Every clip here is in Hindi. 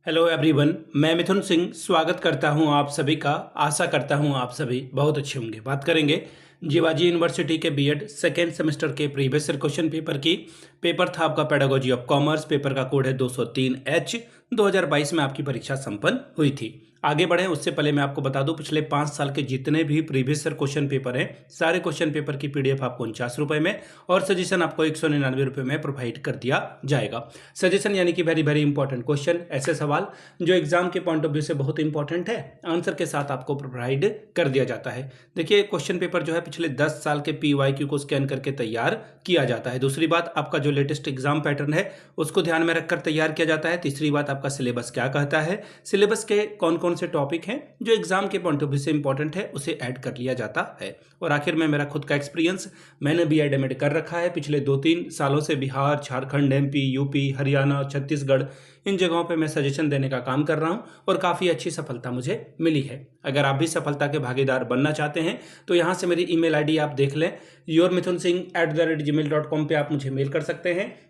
हेलो एवरीवन, मैं मिथुन सिंह स्वागत करता हूं आप सभी का। आशा करता हूं आप सभी बहुत अच्छे होंगे। बात करेंगे जीवाजी यूनिवर्सिटी के बीएड सेकेंड सेमेस्टर के प्रीवियस ईयर क्वेश्चन पेपर की। पेपर था आपका पेडागोजी ऑफ कॉमर्स। पेपर का कोड है 203H। 2022 में आपकी परीक्षा संपन्न हुई थी। आगे बढ़ें उससे पहले मैं आपको बता दूं, पिछले 5 साल के जितने भी प्रीवियस ईयर क्वेश्चन पेपर हैं, सारे क्वेश्चन पेपर की पीडीएफ आपको 49 रुपये में और सजेशन आपको 199 रुपये में प्रोवाइड कर दिया जाएगा। सजेशन यानी कि वेरी वेरी इंपॉर्टेंट क्वेश्चन, ऐसे सवाल जो एग्जाम के पॉइंट ऑफ व्यू से बहुत इंपॉर्टेंट है, आंसर के साथ आपको प्रोवाइड कर दिया जाता है। देखिए, क्वेश्चन पेपर जो है पिछले 10 साल के PYQ को स्कैन करके तैयार किया जाता है। दूसरी बात, आपका जो लेटेस्ट एग्जाम पैटर्न है उसको ध्यान में रखकर तैयार किया जाता है। तीसरी बात, आपका सिलेबस क्या कहता है, सिलेबस के कौन कौन से टॉपिक हैं जो एग्जाम के पॉइंट ऑफ व्यू से इंपॉर्टेंट है, उसे ऐड कर लिया जाता है। और आखिर में मेरा खुद का एक्सपीरियंस, मैंने BEd MAd कर रखा है। पिछले 2-3 सालों से बिहार, झारखंड, MP, UP, हरियाणा, छत्तीसगढ़, इन जगहों पे मैं सजेशन देने का काम कर रहा हूं और काफ़ी अच्छी सफलता मुझे मिली है। अगर आप भी सफलता के भागीदार बनना चाहते हैं तो यहाँ से मेरी ईमेल आईडी आप देख लें, yourmithunSingh@gmail.com पे आप मुझे मेल कर सकते हैं।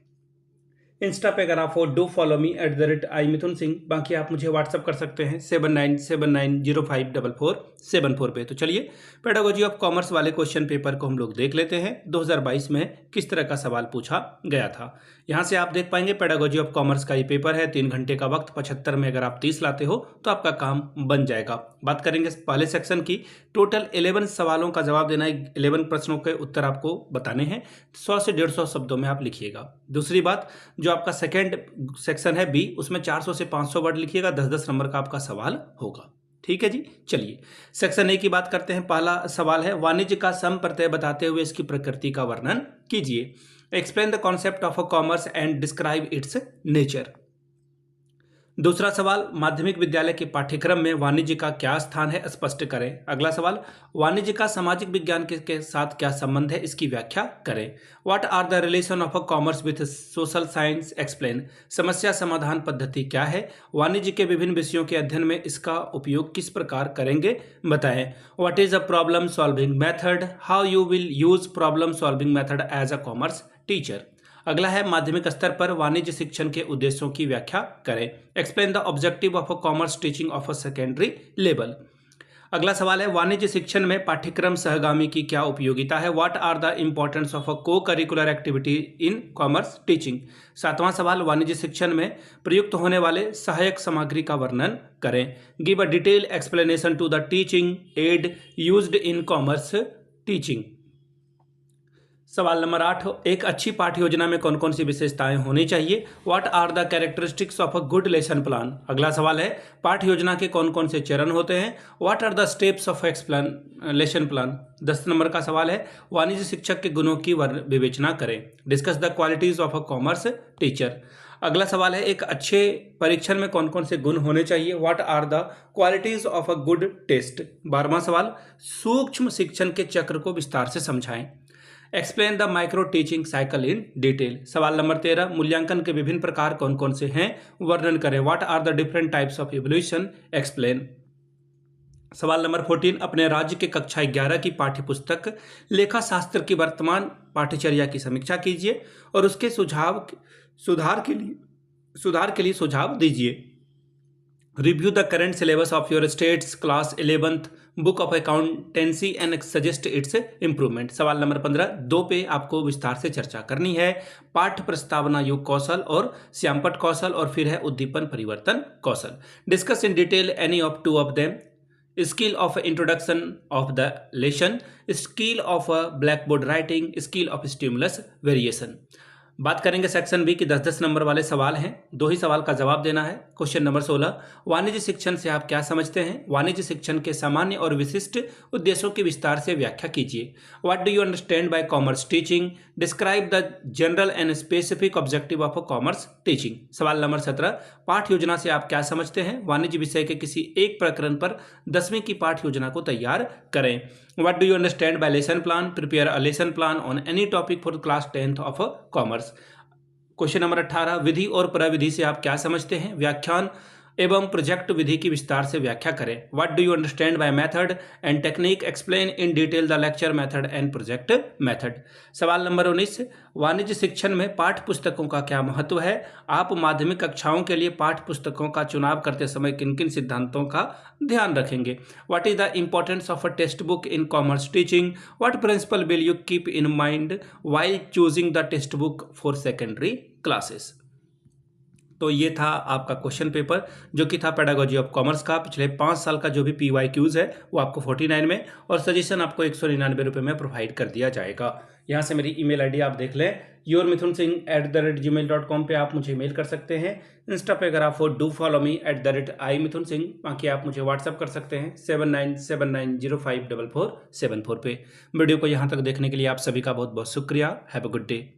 इंस्टा पे अगर आप हो, do follow me @iMithun Singh। बाकी आप मुझे व्हाट्सअप कर सकते हैं 7979054474 पे। तो चलिए, पेडागोजी ऑफ कॉमर्स वाले क्वेश्चन पेपर को हम लोग देख लेते हैं। 2022 में किस तरह का सवाल पूछा गया था। यहाँ से आप देख पाएंगे पेडागोजी ऑफ कॉमर्स का ये पेपर है, 3 घंटे का वक्त, 75 में अगर आप 30 लाते हो तो आपका काम बन जाएगा। बात करेंगे पहले सेक्शन की। टोटल 11 सवालों का जवाब देना है, 11 प्रश्नों के उत्तर आपको बताने हैं। 100 से 150 शब्दों में आप लिखिएगा। दूसरी बात, जो आपका सेकेंड सेक्शन है B, उसमें 400 से 500 वर्ड लिखिएगा। 10-10 नंबर का आपका सवाल होगा। ठीक है जी। चलिए, सेक्शन A की बात करते हैं। पहला सवाल है, वाणिज्य का सम प्रत्यय बताते हुए इसकी प्रकृति का वर्णन कीजिए। Explain the concept of a commerce and describe it's nature. दूसरा सवाल, माध्यमिक विद्यालय के पाठ्यक्रम में वाणिज्य का क्या स्थान है, स्पष्ट करें। अगला सवाल, वाणिज्य का सामाजिक विज्ञान के साथ क्या संबंध है, इसकी व्याख्या करें। What are the relation of a commerce with social science, explain. समस्या समाधान पद्धति क्या है, वाणिज्य के विभिन्न विषयों के अध्ययन में इसका उपयोग किस प्रकार करेंगे, बताएं। What is a problem solving method, how you will use problem solving method as a commerce teacher. अगला है, माध्यमिक स्तर पर वाणिज्य शिक्षण के उद्देश्यों की व्याख्या करें। Explain the objective of a commerce teaching of a secondary level. अगला सवाल है, वाणिज्य शिक्षण में पाठ्यक्रम सहगामी की क्या उपयोगिता है। What are the importance of a co curricular activity in commerce teaching. सातवां सवाल, वाणिज्य शिक्षण में प्रयुक्त होने वाले सहायक सामग्री का वर्णन करें। Give a detail explanation to the teaching aid used in commerce teaching. सवाल नंबर 8, एक अच्छी पाठ्य योजना में कौन कौन सी विशेषताएं होनी चाहिए। What are the characteristics of a good lesson plan. अगला सवाल है, पाठ्य योजना के कौन कौन से चरण होते हैं। What are the steps of lesson plan. 10 नंबर का सवाल है, वाणिज्य शिक्षक के गुणों की विवेचना करें। Discuss the qualities of a commerce teacher. अगला सवाल है, एक अच्छे परीक्षण में कौन कौन से गुण होने चाहिए। What are the qualities of a good test. 12वां सवाल, सूक्ष्म शिक्षण के चक्र को विस्तार से समझाएं। Explain the micro teaching cycle in detail. सवाल नंबर 13, मूल्यांकन के विभिन्न प्रकार कौन कौन से हैं, वर्णन करें। What are the different types of evolution, explain. सवाल नंबर 14, अपने राज्य के कक्षा 11 की पाठ्य पुस्तक लेखा शास्त्र की वर्तमान पाठ्यचर्या की समीक्षा कीजिए और उसके सुधार के लिए सुझाव दीजिए। Review the current syllabus of your states class 11th book of accountancy and suggest it's improvement. सवाल नंबर 15, 2 पे आपको विस्तार से चर्चा करनी है। पाठ्य प्रस्तावना युग कौशल और श्यामपट कौशल, और फिर है उद्दीपन परिवर्तन कौशल। Discuss in detail any of 2 of them. Skill of introduction of the lesson, skill of blackboard writing, skill of stimulus variation. बात करेंगे सेक्शन B की। 10-10 नंबर वाले सवाल हैं, 2 ही सवाल का जवाब देना है। क्वेश्चन नंबर 16, वाणिज्य शिक्षण से आप क्या समझते हैं। वाणिज्य शिक्षण के सामान्य और विशिष्ट उद्देश्यों की विस्तार से व्याख्या कीजिए। What do you understand by commerce teaching. Describe the general and specific objective of a commerce teaching. सवाल नंबर 17, पाठ्य योजना से आप क्या समझते हैं। वाणिज्य विषय के किसी एक प्रकरण पर 10वीं की पाठ्य योजना को तैयार करें। What do you understand by lesson plan. Prepare a lesson plan on any topic for class 10th of commerce. Question number 18, विधि और प्रविधि से आप क्या समझते हैं। व्याख्यान एवं प्रोजेक्ट विधि की विस्तार से व्याख्या करें। What do you understand by method and technique, explain in detail the lecture method and project method. सवाल नंबर 19, वाणिज्य शिक्षण में पाठ्य पुस्तकों का क्या महत्व है? आप माध्यमिक कक्षाओं के लिए पाठ्य पुस्तकों का चुनाव करते समय किन किन सिद्धांतों का ध्यान रखेंगे? What is the importance of a text book in commerce teaching? What principle will you keep in mind while choosing the text book for secondary classes. तो ये था आपका क्वेश्चन पेपर जो कि था पेडागोजी ऑफ कॉमर्स का। पिछले 5 साल का जो भी PYQs है वो आपको 49 में और सजेशन आपको 199 रुपये में प्रोवाइड कर दिया जाएगा। यहाँ से मेरी ईमेल आईडी आप देख लें, yourmithunsingh@gmail.com पे आप मुझे मेल कर सकते हैं। इंस्टा पे अगर आप डू फॉलो मी @imithunsingh, बाकी आप मुझे व्हाट्सअप कर सकते हैं 7979054474 पे। वीडियो को यहाँ तक देखने के लिए आप सभी का बहुत बहुत शुक्रिया। Have a good day.